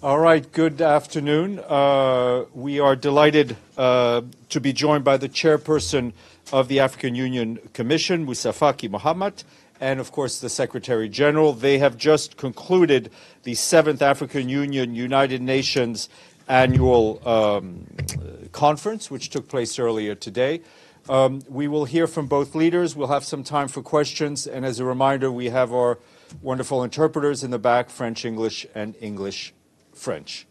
All right, good afternoon. We are delighted to be joined by the Chairperson of the African Union Commission, Moussa Faki Mahamat, and of course the Secretary-General. They have just concluded the 7th African Union United Nations annual conference, which took place earlier today. We will hear from both leaders. We'll have some time for questions. And as a reminder, we have our wonderful interpreters in the back, French, English, and English French.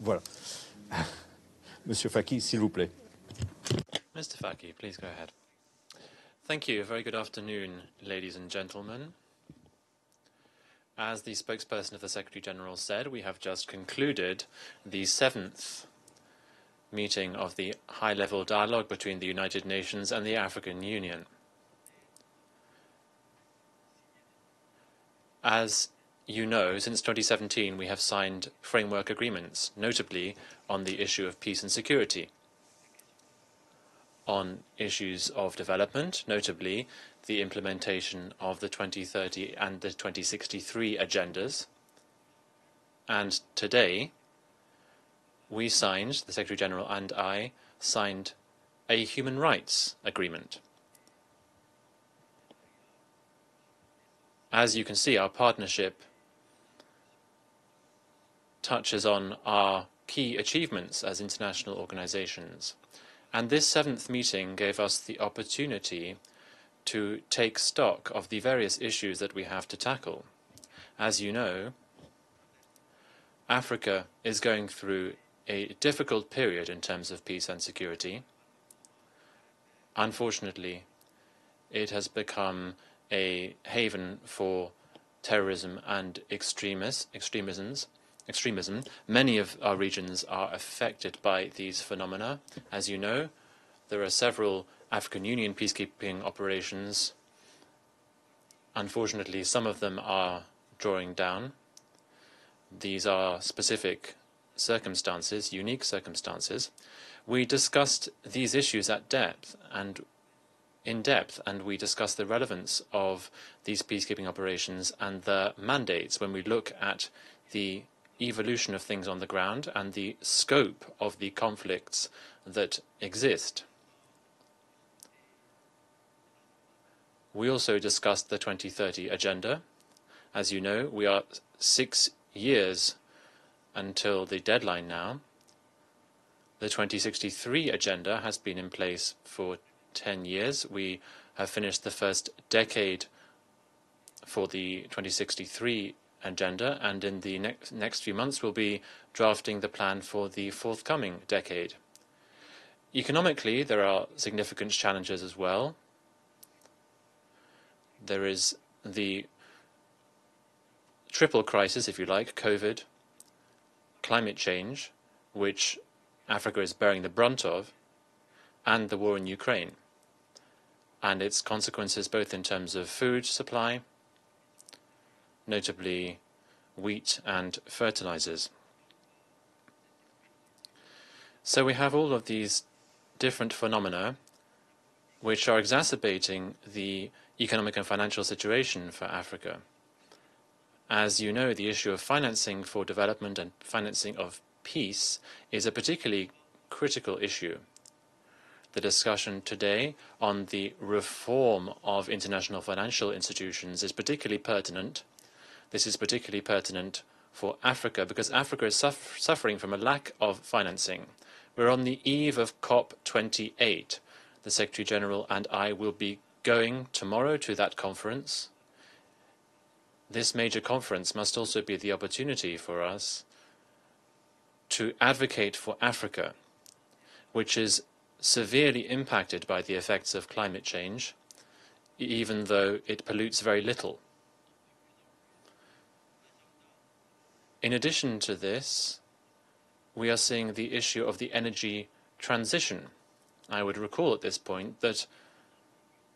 Voilà. Monsieur Faki, s'il vous plaît. Mr. Faki, please go ahead. Thank you. A very good afternoon, ladies and gentlemen. As the spokesperson of the Secretary-General said, we have just concluded the 7th meeting of the high-level dialogue between the United Nations and the African Union. As you know, since 2017, we have signed framework agreements, notably on the issue of peace and security, on issues of development, notably the implementation of the 2030 and the 2063 agendas. And today, we signed, the Secretary-General and I, signed a human rights agreement. As you can see, our partnership touches on our key achievements as international organizations. And this 7th meeting gave us the opportunity to take stock of the various issues that we have to tackle. As you know, Africa is going through a difficult period in terms of peace and security. Unfortunately, it has become a haven for terrorism and extremism. Many of our regions are affected by these phenomena. As you know, there are several African Union peacekeeping operations. Unfortunately, some of them are drawing down. These are specific circumstances, unique circumstances. We discussed these issues in depth, and we discussed the relevance of these peacekeeping operations and the mandates when we look at the evolution of things on the ground and the scope of the conflicts that exist. We also discussed the 2030 agenda. As you know, we are 6 years until the deadline now. The 2063 agenda has been in place for 10 years. We have finished the first decade for the 2063 agenda, and in the next few months we'll be drafting the plan for the forthcoming decade. Economically, there are significant challenges as well. There is the triple crisis, if you like, COVID, climate change, which Africa is bearing the brunt of, and the war in Ukraine, and its consequences both in terms of food supply, notably wheat and fertilizers. So we have all of these different phenomena which are exacerbating the economic and financial situation for Africa. As you know, the issue of financing for development and financing of peace is a particularly critical issue. The discussion today on the reform of international financial institutions is particularly pertinent. This is particularly pertinent for Africa because Africa is suffering from a lack of financing. We're on the eve of COP28. The Secretary-General and I will be going tomorrow to that conference. This major conference must also be the opportunity for us to advocate for Africa, which is severely impacted by the effects of climate change, even though it pollutes very little. In addition to this, we are seeing the issue of the energy transition. I would recall at this point that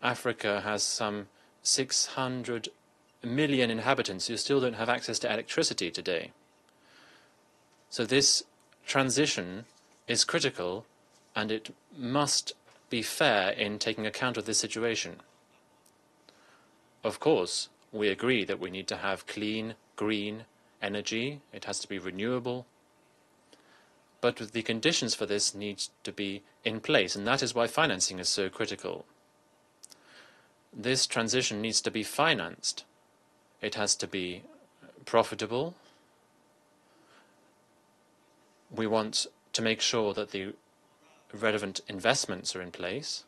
Africa has some 600 million inhabitants who still don't have access to electricity today. So this transition is critical, and it must be fair in taking account of this situation. Of course, we agree that we need to have clean, green energy, it has to be renewable, but the conditions for this need to be in place, and that is why financing is so critical. This transition needs to be financed. It has to be profitable. We want to make sure that the relevant investments are in place.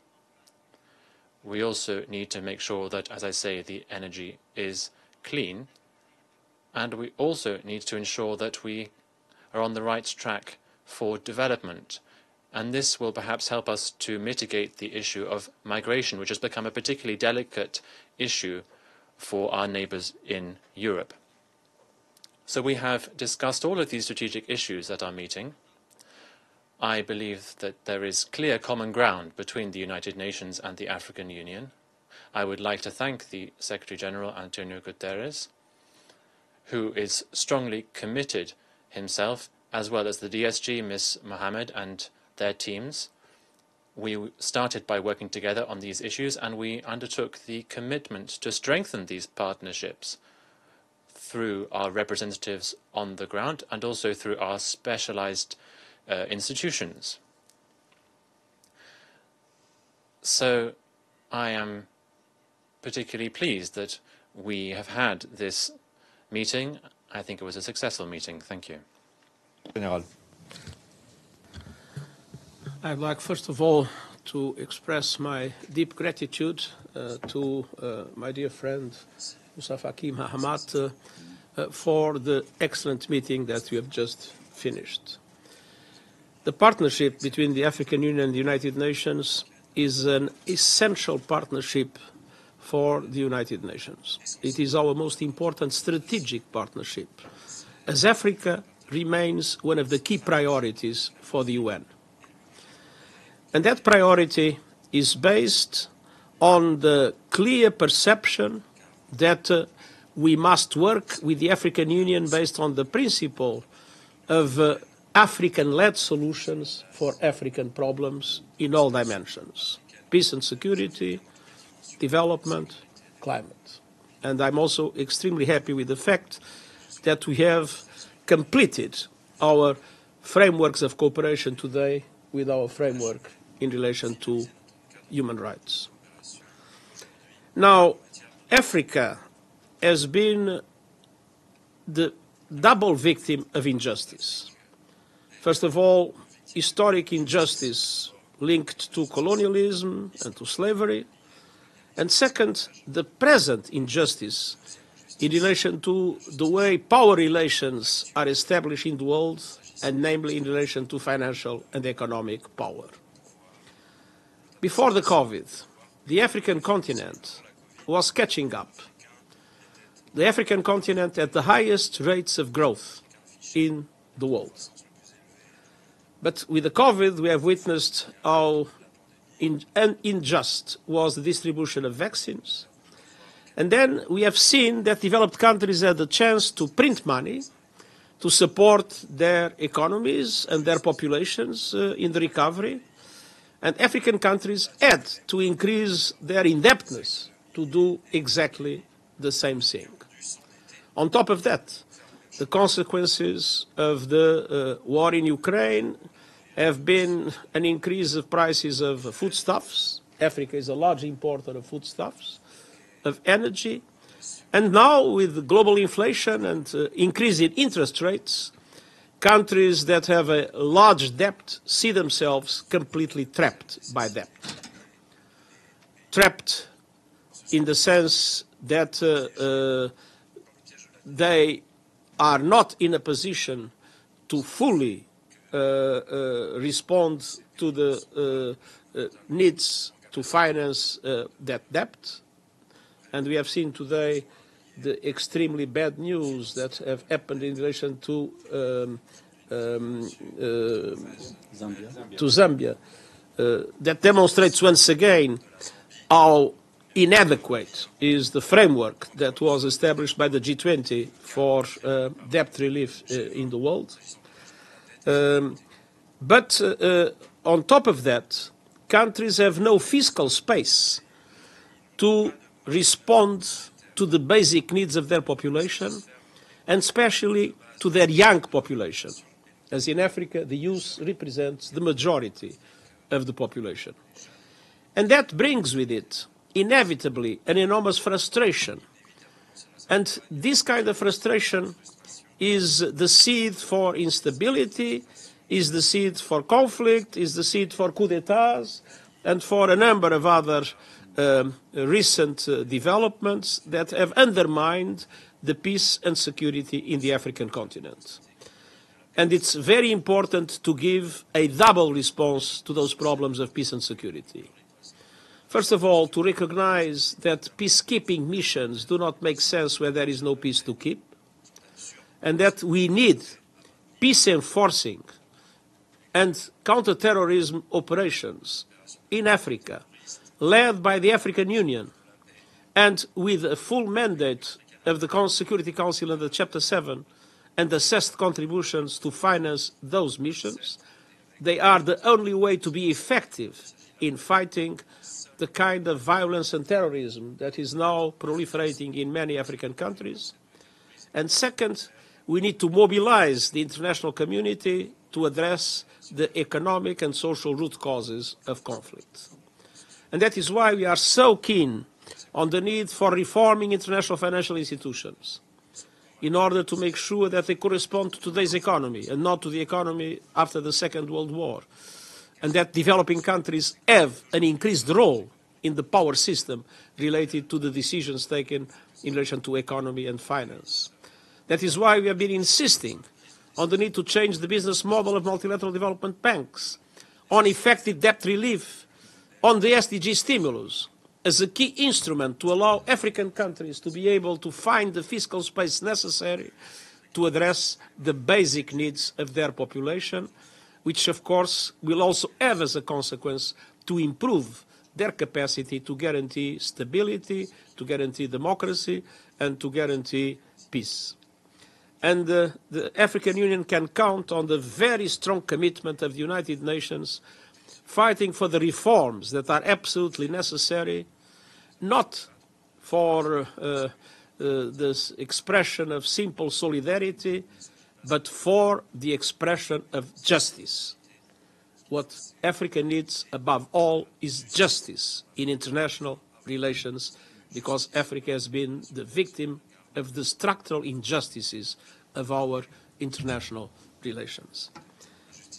We also need to make sure that, as I say, the energy is clean. And we also need to ensure that we are on the right track for development. And this will perhaps help us to mitigate the issue of migration, which has become a particularly delicate issue for our neighbours in Europe. So we have discussed all of these strategic issues at our meeting. I believe that there is clear common ground between the United Nations and the African Union. I would like to thank the Secretary-General António Guterres, who is strongly committed himself, as well as the DSG, Ms. Mahamat, and their teams. We started by working together on these issues, and we undertook the commitment to strengthen these partnerships through our representatives on the ground and also through our specialized institutions. So I am particularly pleased that we have had this meeting. I think it was a successful meeting. Thank you. General. I'd like, first of all, to express my deep gratitude to my dear friend Moussa Faki Mahamat for the excellent meeting that we have just finished. The partnership between the African Union and the United Nations is an essential partnership for the United Nations. It is our most important strategic partnership, as Africa remains one of the key priorities for the UN. And that priority is based on the clear perception that we must work with the African Union based on the principle of African-led solutions for African problems in all dimensions: peace and security, development, climate. And I'm also extremely happy with the fact that we have completed our frameworks of cooperation today with our framework in relation to human rights. Now, Africa has been the double victim of injustice. First of all, historic injustice linked to colonialism and to slavery. And second, the present injustice in relation to the way power relations are established in the world, and namely in relation to financial and economic power. Before the COVID, the African continent was catching up. The African continent had the highest rates of growth in the world. But with the COVID, we have witnessed how unjust was the distribution of vaccines. And then we have seen that developed countries had the chance to print money to support their economies and their populations in the recovery. And African countries had to increase their indebtedness to do exactly the same thing. On top of that, the consequences of the war in Ukraine have been an increase of prices of foodstuffs. Africa is a large importer of foodstuffs, of energy. And now, with global inflation and increase in interest rates, countries that have a large debt see themselves completely trapped by debt. Trapped in the sense that they are not in a position to fully respond to the needs to finance that debt. And we have seen today the extremely bad news that have happened in relation to Zambia. That demonstrates once again how inadequate is the framework that was established by the G20 for debt relief in the world. But on top of that, countries have no fiscal space to respond to the basic needs of their population, and especially to their young population, as in Africa the youth represents the majority of the population. And that brings with it inevitably an enormous frustration. And this kind of frustration is the seed for instability, is the seed for conflict, is the seed for coup d'etats, and for a number of other recent developments that have undermined the peace and security in the African continent. And it's very important to give a double response to those problems of peace and security. First of all, to recognize that peacekeeping missions do not make sense where there is no peace to keep, and that we need peace enforcing and counter-terrorism operations in Africa, led by the African Union, and with a full mandate of the Security Council under Chapter 7 and assessed contributions to finance those missions. They are the only way to be effective in fighting the kind of violence and terrorism that is now proliferating in many African countries. And second, we need to mobilize the international community to address the economic and social root causes of conflict. And that is why we are so keen on the need for reforming international financial institutions in order to make sure that they correspond to today's economy and not to the economy after the Second World War, and that developing countries have an increased role in the power system related to the decisions taken in relation to economy and finance. That is why we have been insisting on the need to change the business model of multilateral development banks, on effective debt relief, on the SDG stimulus, as a key instrument to allow African countries to be able to find the fiscal space necessary to address the basic needs of their population, which of course will also have as a consequence to improve their capacity to guarantee stability, to guarantee democracy, and to guarantee peace. And the African Union can count on the very strong commitment of the United Nations fighting for the reforms that are absolutely necessary, not for this expression of simple solidarity, but for the expression of justice. What Africa needs above all is justice in international relations, because Africa has been the victim of the structural injustices of our international relations.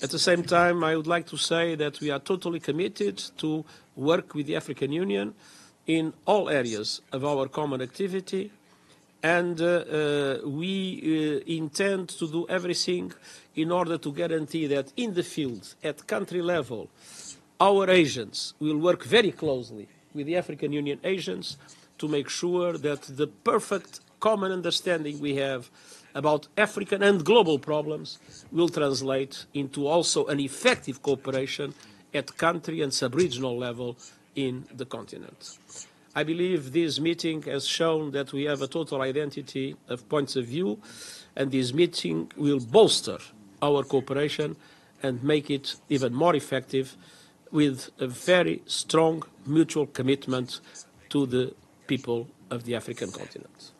At the same time, I would like to say that we are totally committed to work with the African Union in all areas of our common activity, and we intend to do everything in order to guarantee that in the field, at country level, our agents will work very closely with the African Union agents to make sure that the perfect common understanding we have about African and global problems will translate into also an effective cooperation at country and sub-regional level in the continent. I believe this meeting has shown that we have a total identity of points of view, and this meeting will bolster our cooperation and make it even more effective with a very strong mutual commitment to the people of the African continent.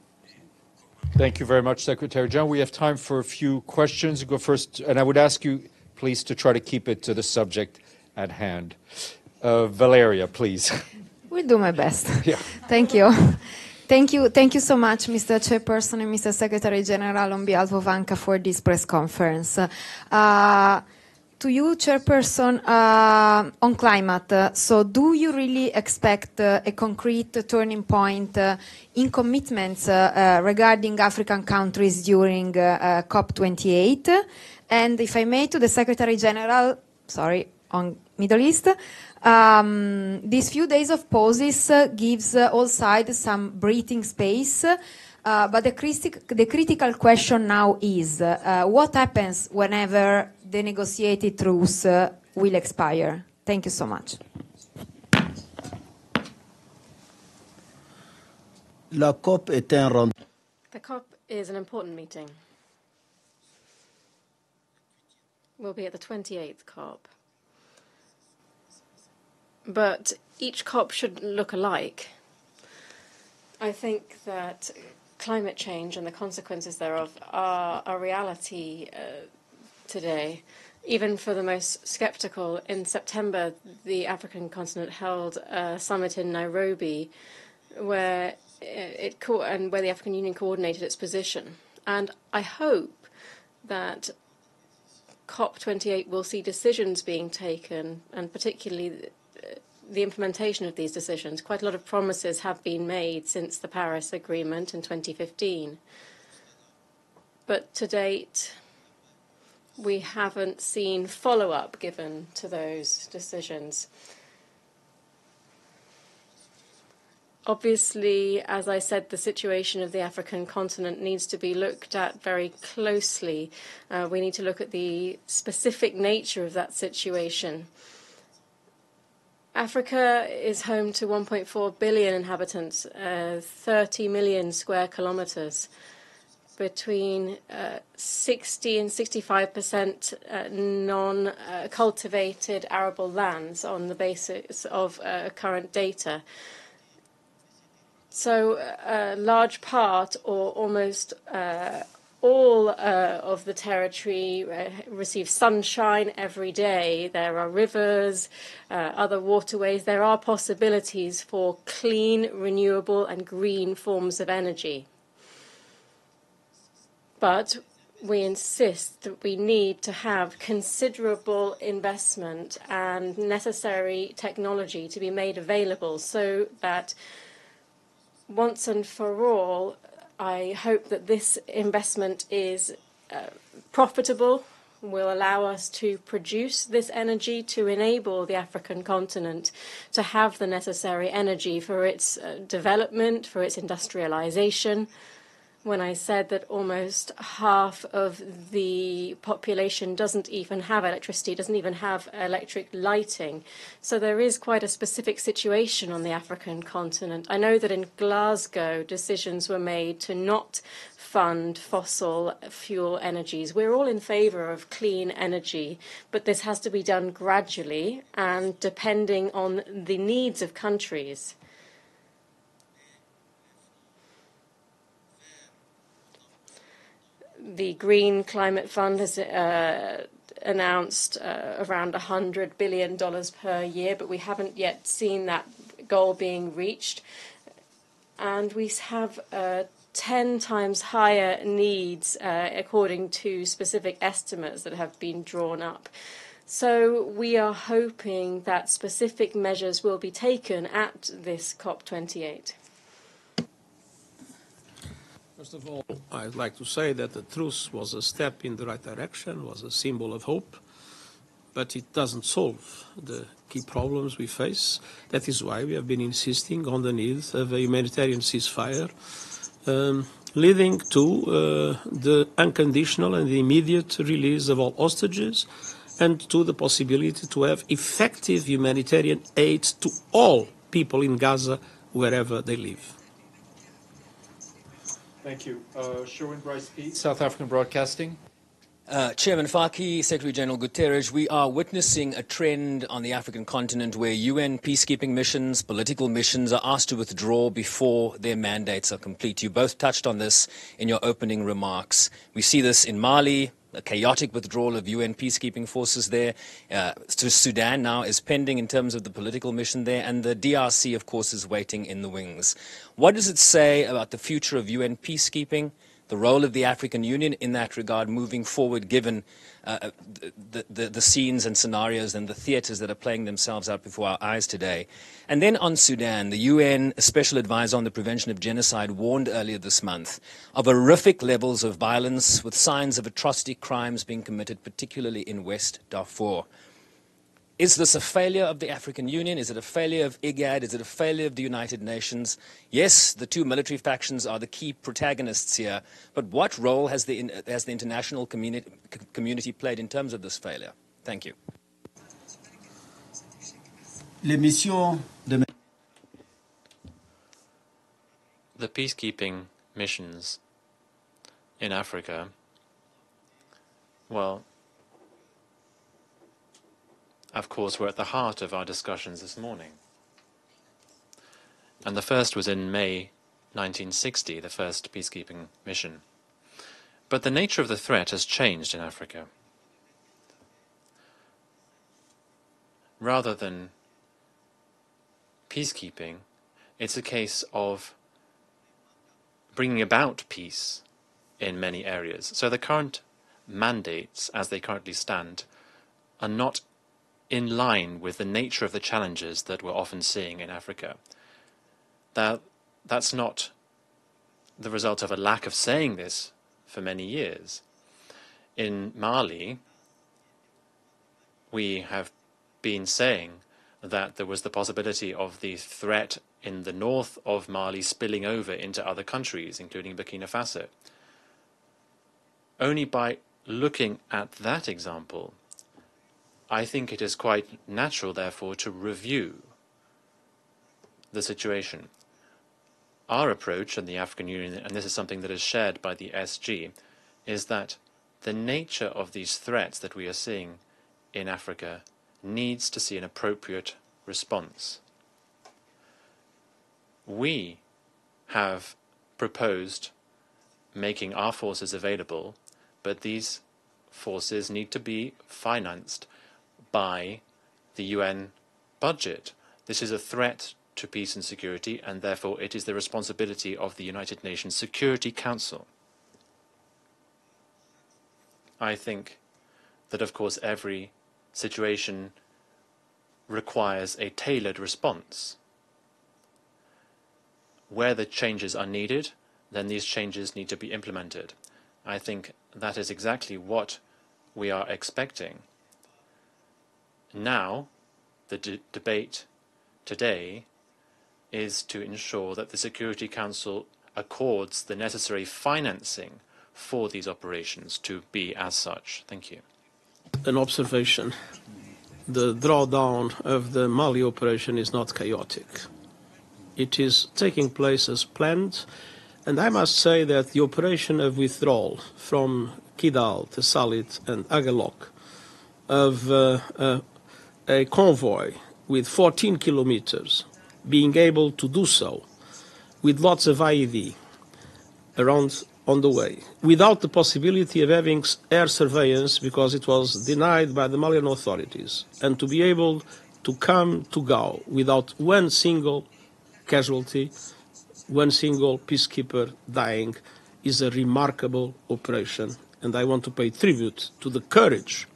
Thank you very much, Secretary-General. We have time for a few questions. You go first, and I would ask you, please, to try to keep it to the subject at hand. Valeria, please. Will do my best. Yeah. Thank you. Thank you so much, Mr. Chairperson and Mr. Secretary-General, on behalf of ANCA for this press conference. To you, Chairperson, on climate, so do you really expect a concrete turning point in commitments regarding African countries during COP28? And if I may, to the Secretary-General, on Middle East, these few days of pauses gives all sides some breathing space. But the critical question now is, what happens whenever the negotiated truce will expire? Thank you so much. The COP is an important meeting. We'll be at the 28th COP. But each COP shouldn't look alike. I think that climate change and the consequences thereof are a reality today. Even for the most skeptical, in September, the African continent held a summit in Nairobi where where the African Union coordinated its position. And I hope that COP28 will see decisions being taken, and particularly the implementation of these decisions. Quite a lot of promises have been made since the Paris Agreement in 2015. But to date, we haven't seen follow-up given to those decisions. Obviously, as I said, the situation of the African continent needs to be looked at very closely. We need to look at the specific nature of that situation. Africa is home to 1.4 billion inhabitants, 30 million square kilometers. Between 60 and 65% non-cultivated arable lands on the basis of current data. So a large part, or almost all of the territory receives sunshine every day. There are rivers, other waterways. There are possibilities for clean, renewable and green forms of energy. But we insist that we need to have considerable investment and necessary technology to be made available so that once and for all, I hope that this investment is profitable, will allow us to produce this energy to enable the African continent to have the necessary energy for its development, for its industrialization. When I said that almost half of the population doesn't even have electricity, doesn't even have electric lighting. So there is quite a specific situation on the African continent. I know that in Glasgow, decisions were made to not fund fossil fuel energies. We're all in favor of clean energy, but this has to be done gradually and depending on the needs of countries. The Green Climate Fund has announced around $100 billion per year, but we haven't yet seen that goal being reached. And we have 10 times higher needs according to specific estimates that have been drawn up. So we are hoping that specific measures will be taken at this COP28. First of all, I'd like to say that the truce was a step in the right direction, was a symbol of hope, but it doesn't solve the key problems we face. That is why we have been insisting on the need of a humanitarian ceasefire, leading to the unconditional and the immediate release of all hostages and to the possibility to have effective humanitarian aid to all people in Gaza, wherever they live. Thank you. Sherwin Bryce-Pease, South African Broadcasting. Chairman Faki, Secretary-General Guterres, we are witnessing a trend on the African continent where UN peacekeeping missions, political missions are asked to withdraw before their mandates are complete. You both touched on this in your opening remarks. We see this in Mali, a chaotic withdrawal of UN peacekeeping forces there. To Sudan now is pending in terms of the political mission there, and the DRC, of course, is waiting in the wings. What does it say about the future of UN peacekeeping, the role of the African Union in that regard moving forward, given the scenes and scenarios and the theaters that are playing themselves out before our eyes today? And then on Sudan, the UN Special Advisor on the Prevention of Genocide warned earlier this month of horrific levels of violence with signs of atrocity crimes being committed, particularly in West Darfur. Is this a failure of the African Union? Is it a failure of IGAD? Is it a failure of the United Nations? Yes, the two military factions are the key protagonists here, but what role has the international community played in terms of this failure? Thank you. The peacekeeping missions in Africa, well, of course, were at the heart of our discussions this morning. And the first was in May 1960, the first peacekeeping mission. But the nature of the threat has changed in Africa. Rather than peacekeeping, it's a case of bringing about peace in many areas. So the current mandates, as they currently stand, are not in line with the nature of the challenges that we're often seeing in Africa. That's not the result of a lack of saying this for many years. In Mali, we have been saying that there was the possibility of the threat in the north of Mali spilling over into other countries, including Burkina Faso. Only by looking at that example, I think it is quite natural, therefore, to review the situation. Our approach in the African Union, and this is something that is shared by the SG, is that the nature of these threats that we are seeing in Africa needs to see an appropriate response. We have proposed making our forces available, but these forces need to be financed by the UN budget. This is a threat to peace and security, and therefore it is the responsibility of the United Nations Security Council. I think that, of course, every situation requires a tailored response. Where the changes are needed, then these changes need to be implemented. I think that is exactly what we are expecting. Now, the debate today is to ensure that the Security Council accords the necessary financing for these operations to be as such. Thank you. An observation. The drawdown of the Mali operation is not chaotic. It is taking place as planned, and I must say that the operation of withdrawal from Kidal, Tessalit and Agalok of a convoy with 14 kilometers, being able to do so with lots of IED around on the way, without the possibility of having air surveillance because it was denied by the Malian authorities, and to be able to come to Gao without one single casualty, one single peacekeeper dying, is a remarkable operation. And I want to pay tribute to the courage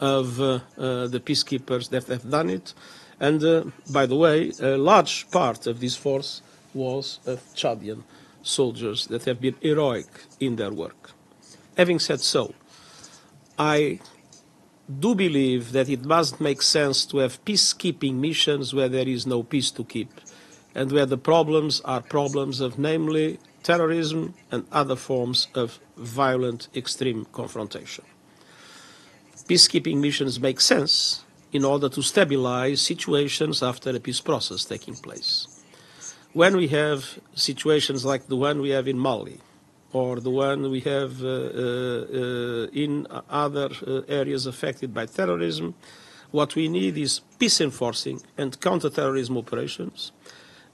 of the peacekeepers that have done it. And by the way, a large part of this force was of Chadian soldiers that have been heroic in their work. Having said so, I do believe that it must make sense to have peacekeeping missions where there is no peace to keep, and where the problems are problems of, namely, terrorism and other forms of violent extreme confrontation. Peacekeeping missions make sense in order to stabilize situations after a peace process taking place. When we have situations like the one we have in Mali, or the one we have in other areas affected by terrorism, what we need is peace enforcing and counter-terrorism operations.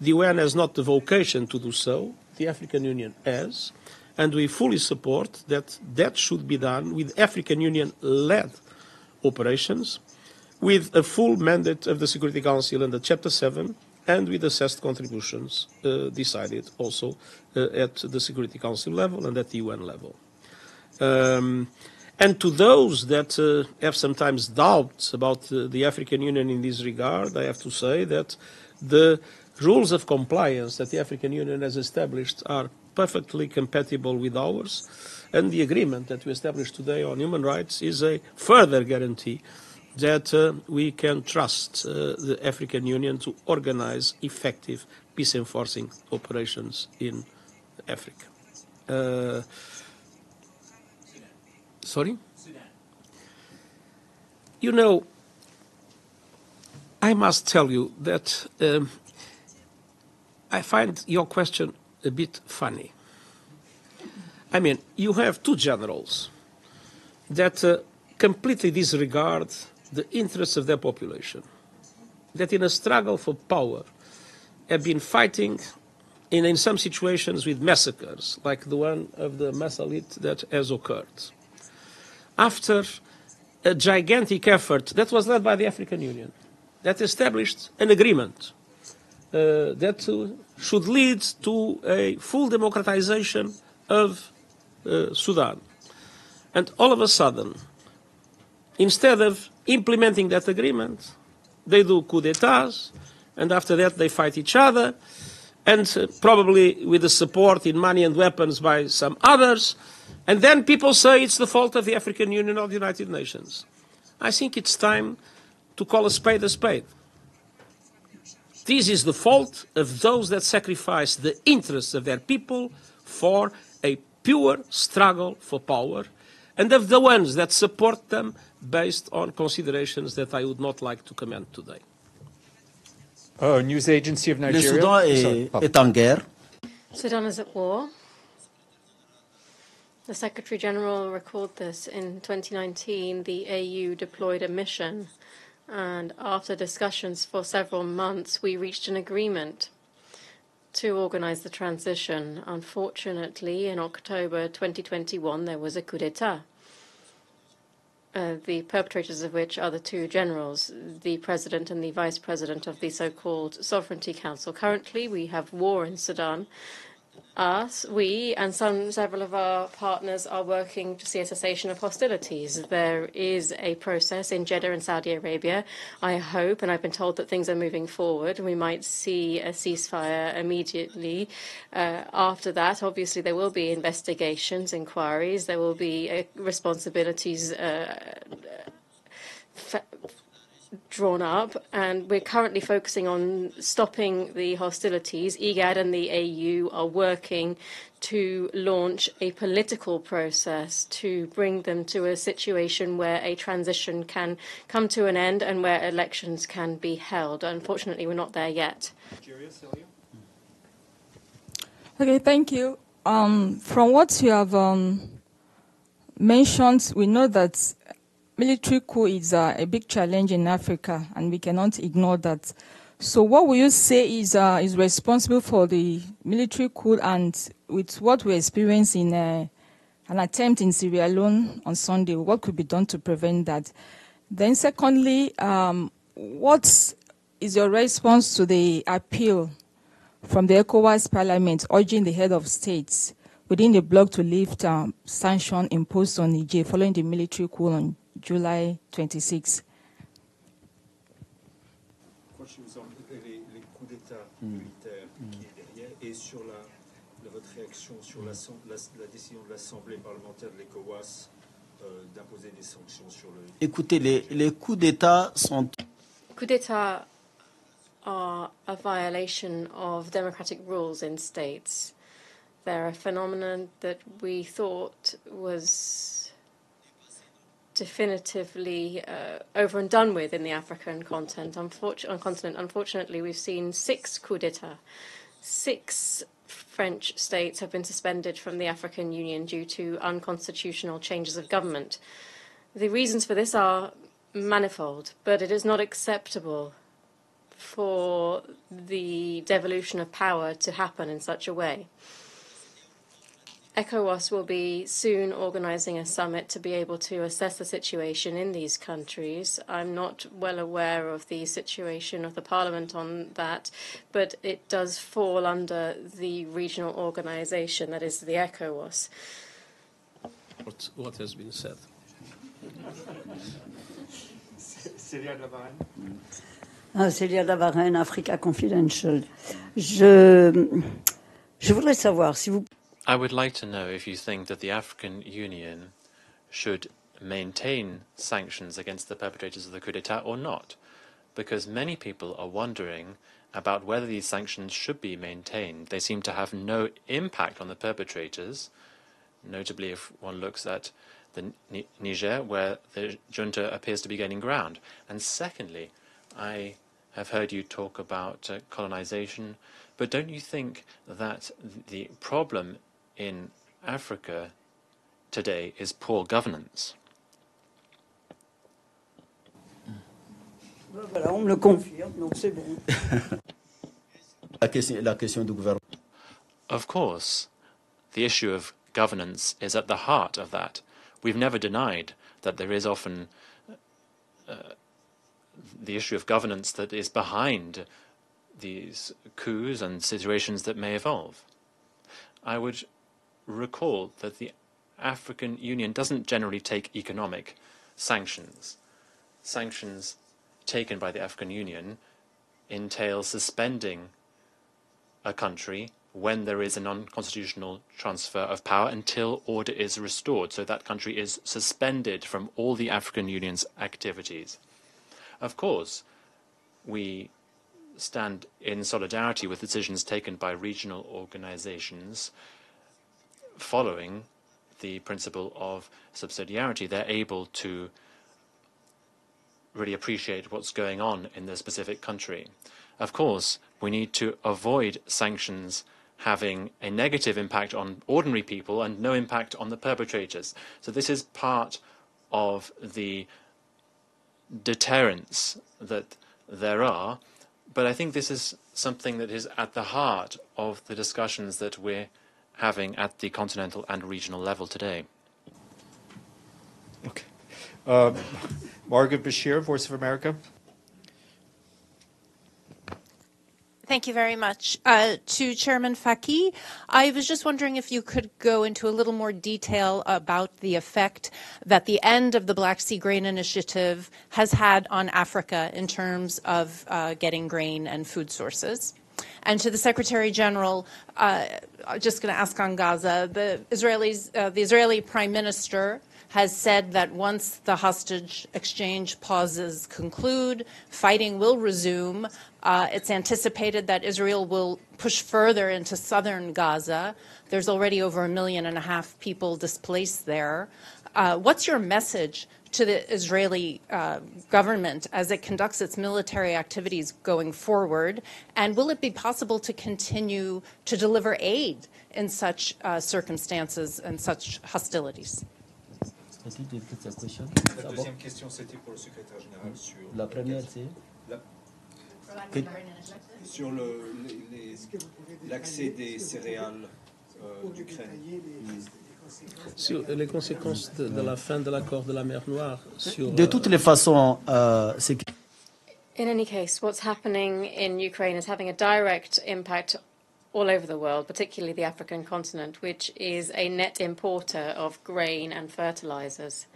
The UN has not the vocation to do so, the African Union has, and we fully support that that should be done with African Union-led operations, with a full mandate of the Security Council under Chapter 7, and with assessed contributions decided also at the Security Council level and at the UN level. And to those that have sometimes doubts about the African Union in this regard, I have to say that the rules of compliance that the African Union has established are perfectly compatible with ours, and the agreement that we established today on human rights is a further guarantee that we can trust the African Union to organize effective peace-enforcing operations in Africa. Sorry? You know, I must tell you that I find your question a bit funny. I mean, you have two generals that completely disregard the interests of their population, that in a struggle for power have been fighting in some situations with massacres, like the one of the Masalit that has occurred. After a gigantic effort that was led by the African Union, that established an agreement that should lead to a full democratization of Sudan. And all of a sudden, instead of implementing that agreement, they do coup d'etats, and after that they fight each other, and probably with the support in money and weapons by some others, and then people say it's the fault of the African Union or the United Nations. I think it's time to call a spade a spade. This is the fault of those that sacrifice the interests of their people for a pure struggle for power, and of the ones that support them based on considerations that I would not like to comment today. News Agency of Le Nigeria. Soudan est en guerre. Sudan is at war. The Secretary-General recalled this in 2019. The AU deployed a mission, and after discussions for several months, we reached an agreement to organize the transition. Unfortunately, in October 2021, there was a coup d'etat, the perpetrators of which are the two generals, the president and the vice president of the so-called Sovereignty Council. Currently, we have war in Sudan. We and several of our partners are working to see a cessation of hostilities. There is a process in Jeddah and Saudi Arabia. I hope, and I've been told that things are moving forward. We might see a ceasefire immediately. After that, obviously, there will be investigations, inquiries. There will be responsibilities drawn up, and we're currently focusing on stopping the hostilities. IGAD and the AU are working to launch a political process to bring them to a situation where a transition can come to an end and where elections can be held. Unfortunately, we're not there yet. Okay, thank you. From what you have mentioned, we know that military coup is a big challenge in Africa, and we cannot ignore that. So what will you say is responsible for the military coup, and with what we experienced in an attempt in Sierra Leone on Sunday, what could be done to prevent that? Then secondly, what is your response to the appeal from the ECOWAS Parliament urging the head of states within the bloc to lift sanctions imposed on Niger following the military coup on July 26. Les coups d'État militaires qui est derrière, et sur votre réaction sur la décision de l'Assemblée parlementaire de l'ECOWAS d'imposer des sanctions sur le... Écoutez, les coups d'État sont... Coup d'etat are a violation of democratic rules in states. They're a phenomenon that we thought was definitively over and done with in the African continent. Unfortunately, we've seen 6 coups d'etat. 6 French states have been suspended from the African Union due to unconstitutional changes of government. The reasons for this are manifold, but it is not acceptable for the devolution of power to happen in such a way. ECOWAS will be soon organizing a summit to be able to assess the situation in these countries. I'm not well aware of the situation of the Parliament on that, but it does fall under the regional organization, that is the ECOWAS. What has been said? Célia Davarenne, Africa Confidential. Je voudrais savoir si vous... I would like to know if you think that the African Union should maintain sanctions against the perpetrators of the coup d'etat or not, because many people are wondering about whether these sanctions should be maintained. They seem to have no impact on the perpetrators, notably if one looks at the Niger, where the junta appears to be gaining ground. And secondly, I have heard you talk about colonization, but don't you think that the problem in Africa today is poor governance? Voilà, on me le confirme, donc c'est bon. La question du gouvernement. Of course, the issue of governance is at the heart of that. We've never denied that there is often the issue of governance that is behind these coups and situations that may evolve. I would recall that the African Union doesn't generally take economic sanctions. Sanctions taken by the African Union entail suspending a country when there is a non-constitutional transfer of power until order is restored. So that country is suspended from all the African Union's activities. Of course, we stand in solidarity with decisions taken by regional organizations following the principle of subsidiarity. They're able to really appreciate what's going on in the specific country. Of course, we need to avoid sanctions having a negative impact on ordinary people and no impact on the perpetrators. So this is part of the deterrence that there are, but I think this is something that is at the heart of the discussions that we're having at the continental and regional level today. Okay. Margaret Bashir, Voice of America. Thank you very much. To Chairman Faki, I was just wondering if you could go into a little more detail about the effect that the end of the Black Sea Grain Initiative has had on Africa in terms of getting grain and food sources. And to the Secretary-General, I'm just going to ask on Gaza, the Israeli Prime Minister has said that once the hostage exchange pauses conclude, fighting will resume. It's anticipated that Israel will push further into southern Gaza. There's already over 1.5 million people displaced there. What's your message to the Israeli government as it conducts its military activities going forward? And will it be possible to continue to deliver aid in such circumstances and such hostilities? La deuxième question, c'était pour le secrétaire général sur la première, c'est sur l'accès des céréales d'Ukraine. Sur les conséquences de la fin de l'accord de la mer Noire sur... De toutes les façons, c'est... In any case, what's happening in Ukraine is having a direct impact all over the world, particularly the African continent, which is a net importer of grain and fertilizers.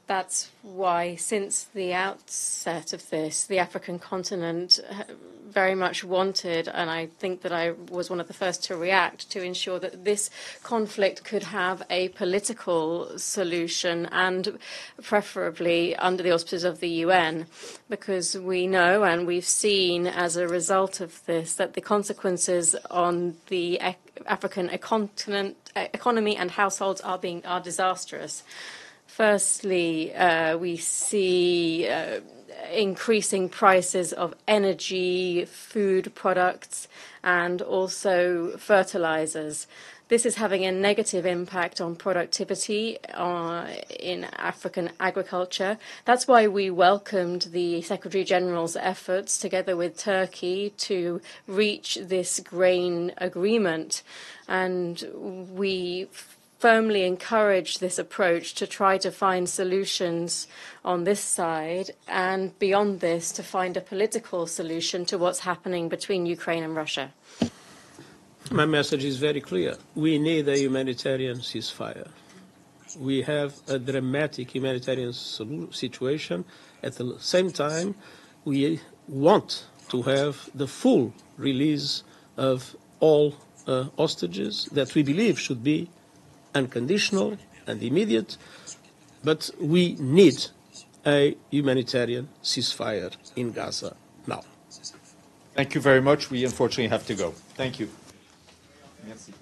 That's why, since the outset of this, the African continent very much wanted, and I think that I was one of the first to react, to ensure that this conflict could have a political solution, and preferably under the auspices of the UN, because we know and we've seen as a result of this that the consequences on the African economy and households are disastrous. Firstly, we see increasing prices of energy, food products, and also fertilizers. This is having a negative impact on productivity in African agriculture. That's why we welcomed the Secretary-General's efforts, together with Turkey, to reach this grain agreement. And we firmly encourage this approach to try to find solutions on this side, and beyond this, to find a political solution to what's happening between Ukraine and Russia. My message is very clear. We need a humanitarian ceasefire. We have a dramatic humanitarian situation. At the same time, we want to have the full release of all hostages that we believe should be unconditional and immediate, but we need a humanitarian ceasefire in Gaza now. Thank you very much. We unfortunately have to go. Thank you. Merci.